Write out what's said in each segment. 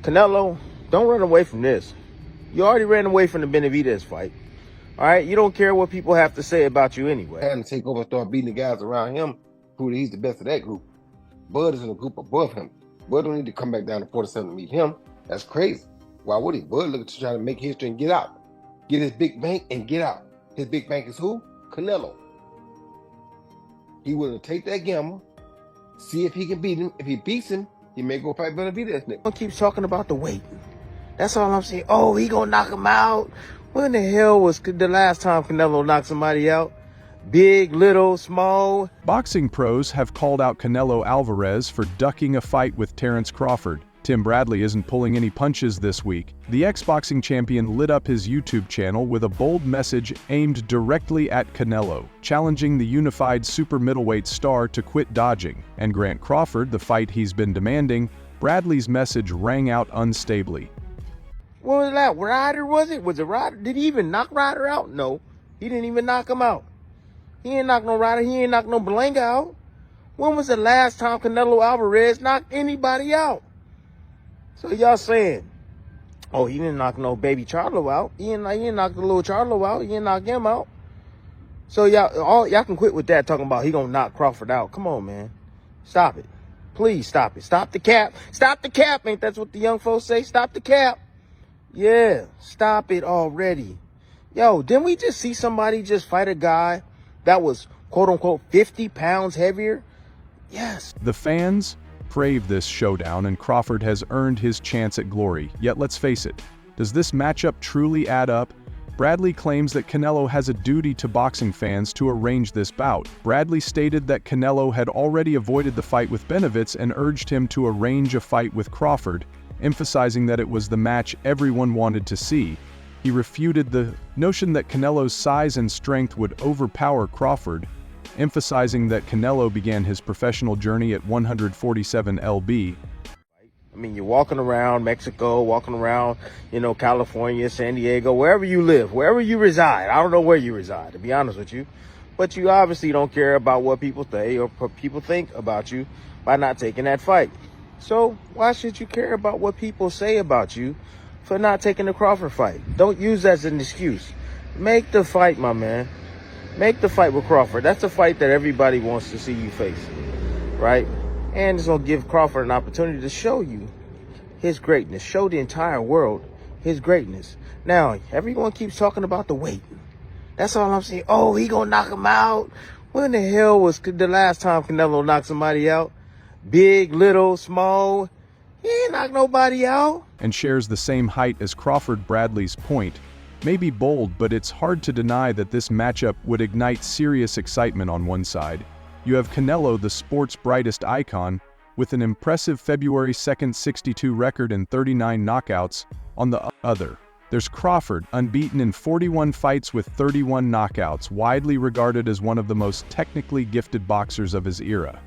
Canelo, don't run away from this. You already ran away from the Benavidez fight. All right, you don't care what people have to say about you anyway. Having to take over and start beating the guys around him, prove that he's the best of that group. Bud is in a group above him. Bud don't need to come back down to 47 to meet him. That's crazy. Why would he? Bud looking to try to make history and get out. Get his big bank and get out. His big bank is who? Canelo. He willing to take that gamble, see if he can beat him. If he beats him, he may go fight Benavidez next. One keeps talking about the weight. That's all I'm saying. Oh, he gonna knock him out. When the hell was the last time Canelo knocked somebody out? Big, little, small. Boxing pros have called out Canelo Alvarez for ducking a fight with Terence Crawford. Tim Bradley isn't pulling any punches this week. The ex-boxing champion lit up his YouTube channel with a bold message aimed directly at Canelo, challenging the unified super middleweight star to quit dodging and grant Crawford the fight he's been demanding. Bradley's message rang out unstably. What was that? Ryder, was it? Was it Ryder? Did he even knock Ryder out? No, he didn't even knock him out. He ain't knock no Ryder. He ain't knock no Berlanga out. When was the last time Canelo Alvarez knocked anybody out? So y'all saying, oh, he didn't knock no baby Charlo out. He didn't knock the little Charlo out. He didn't knock him out. So y'all can quit with that talking about he gonna knock Crawford out. Come on, man. Stop it. Please stop it. Stop the cap. Stop the cap. Ain't that what the young folks say? Stop the cap. Yeah, stop it already. Yo, didn't we just see somebody just fight a guy that was, quote unquote, 50 pounds heavier? Yes. The fans crave this showdown, and Crawford has earned his chance at glory. Yet let's face it, does this matchup truly add up? Bradley claims that Canelo has a duty to boxing fans to arrange this bout. Bradley stated that Canelo had already avoided the fight with Benavidez and urged him to arrange a fight with Crawford, emphasizing that it was the match everyone wanted to see. He refuted the notion that Canelo's size and strength would overpower Crawford, emphasizing that Canelo began his professional journey at 147 lb. I mean, you're walking around Mexico, walking around, California, San Diego, wherever you live, wherever you reside. I don't know where you reside, to be honest with you. But you obviously don't care about what people say or what people think about you by not taking that fight. So why should you care about what people say about you for not taking the Crawford fight? Don't use that as an excuse. Make the fight, my man. Make the fight with Crawford. That's a fight that everybody wants to see you face, right? And it's going to give Crawford an opportunity to show you his greatness, show the entire world his greatness. Now, everyone keeps talking about the weight. That's all I'm saying. Oh, he going to knock him out. When the hell was the last time Canelo knocked somebody out? Big, little, small. He ain't knocked nobody out. And shares the same height as Crawford. Bradley's point may be bold, but it's hard to deny that this matchup would ignite serious excitement on one side. You have Canelo, the sport's brightest icon, with an impressive February 2nd 62 record and 39 knockouts. On the other, there's Crawford, unbeaten in 41 fights with 31 knockouts, widely regarded as one of the most technically gifted boxers of his era.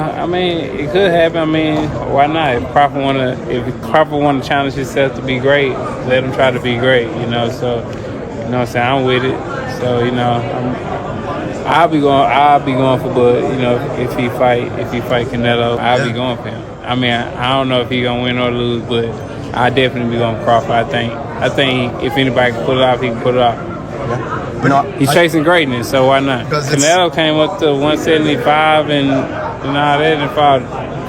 I mean, it could happen. I mean, why not? If Crawford want to challenge himself to be great, let him try to be great. So, what I'm saying, I'm with it. So, I'll be going for Bud. If he fight Canelo, I'll be going for him. I mean, I don't know if he gonna win or lose, but I definitely be going for Crawford. I think if anybody can pull it off, he can pull it off. Yeah. But He's chasing greatness, so why not? Canelo came up to 175 and all that, and fought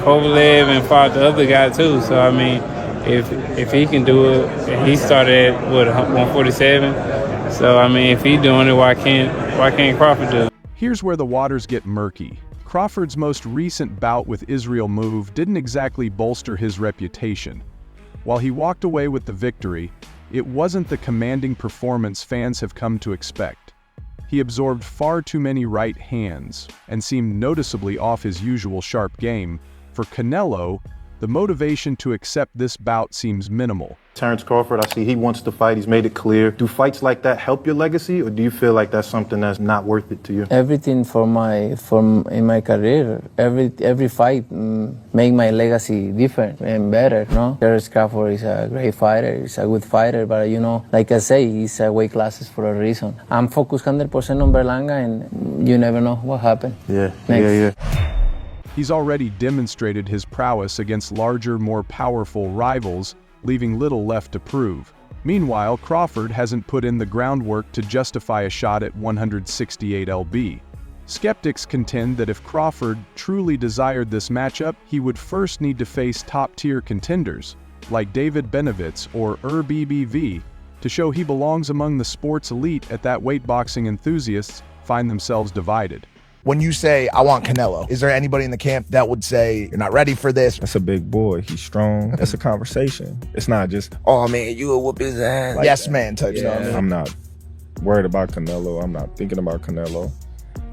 Kovalev and fought the other guy too. So I mean, if he can do it, he started at 147. So I mean, if he's doing it, why can't Crawford do it? Here's where the waters get murky. Crawford's most recent bout with Israel Move didn't exactly bolster his reputation. While he walked away with the victory, it wasn't the commanding performance fans have come to expect. He absorbed far too many right hands and seemed noticeably off his usual sharp game. For Canelo, the motivation to accept this bout seems minimal. Terence Crawford, I see he wants to fight. He's made it clear. Do fights like that help your legacy, or do you feel like that's something that's not worth it to you? Everything in my career, every fight make my legacy different and better. Terence Crawford is a great fighter. He's a good fighter, but like I say, he's a weight classes for a reason. I'm focused 100% on Berlanga, and you never know what happened. Yeah. He's already demonstrated his prowess against larger, more powerful rivals, leaving little left to prove. Meanwhile, Crawford hasn't put in the groundwork to justify a shot at 168 lb. Skeptics contend that if Crawford truly desired this matchup, he would first need to face top-tier contenders, like David Benavidez or BBV, to show he belongs among the sport's elite. At that weight, boxing enthusiasts find themselves divided. When you say, I want Canelo, is there anybody in the camp that would say, you're not ready for this? That's a big boy. He's strong. That's a conversation. It's not just, Oh man, you will whoop his ass. Like yes, man touchdown. I'm not worried about Canelo. I'm not thinking about Canelo.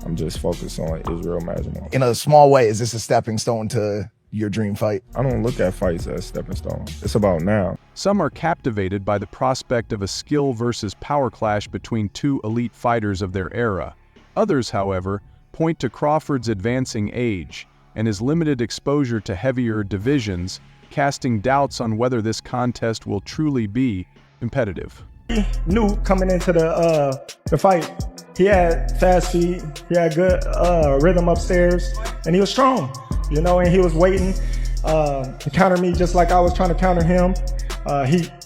I'm just focused on Israel Majimov. In a small way, is this a stepping stone to your dream fight? I don't look at fights as stepping stones. It's about now. Some are captivated by the prospect of a skill versus power clash between two elite fighters of their era. Others, however, point to Crawford's advancing age and his limited exposure to heavier divisions, casting doubts on whether this contest will truly be competitive. He knew coming into the fight, he had fast feet, he had good rhythm upstairs, and he was strong, you know, and he was waiting to counter me just like I was trying to counter him.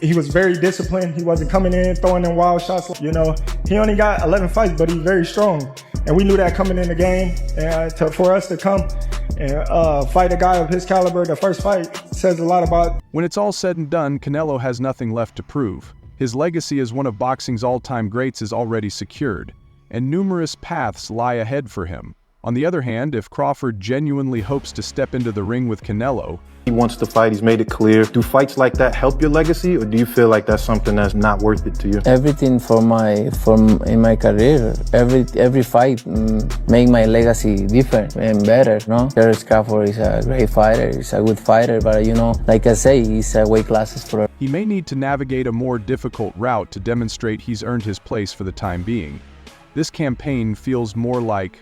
He was very disciplined. He wasn't coming in throwing in wild shots. You know, he only got 11 fights, but he's very strong. And we knew that coming in the game. And for us to come and fight a guy of his caliber, the first fight, says a lot about. When it's all said and done, Canelo has nothing left to prove. His legacy as one of boxing's all-time greats is already secured, and numerous paths lie ahead for him. On the other hand, if Crawford genuinely hopes to step into the ring with Canelo, He wants to fight, he's made it clear. Do fights like that help your legacy, or do you feel like that's something that's not worth it to you? Everything in my career, every fight make my legacy different and better, no? Terence Crawford is a great fighter, he's a good fighter, but you know, like I say, he's a weight classes for. he may need to navigate a more difficult route to demonstrate he's earned his place for the time being. This campaign feels more like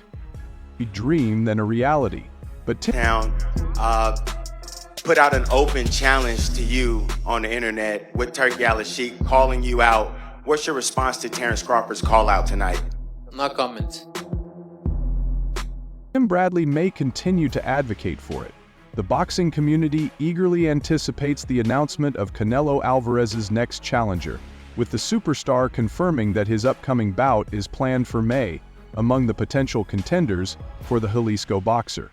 a dream than a reality. But put out an open challenge to you on the internet with Turkey Al-Sheikh calling you out. What's your response to Terence Crawford's call out tonight? No comments. Tim Bradley may continue to advocate for it. The boxing community eagerly anticipates the announcement of Canelo Alvarez's next challenger, with the superstar confirming that his upcoming bout is planned for May, among the potential contenders for the Jalisco boxer.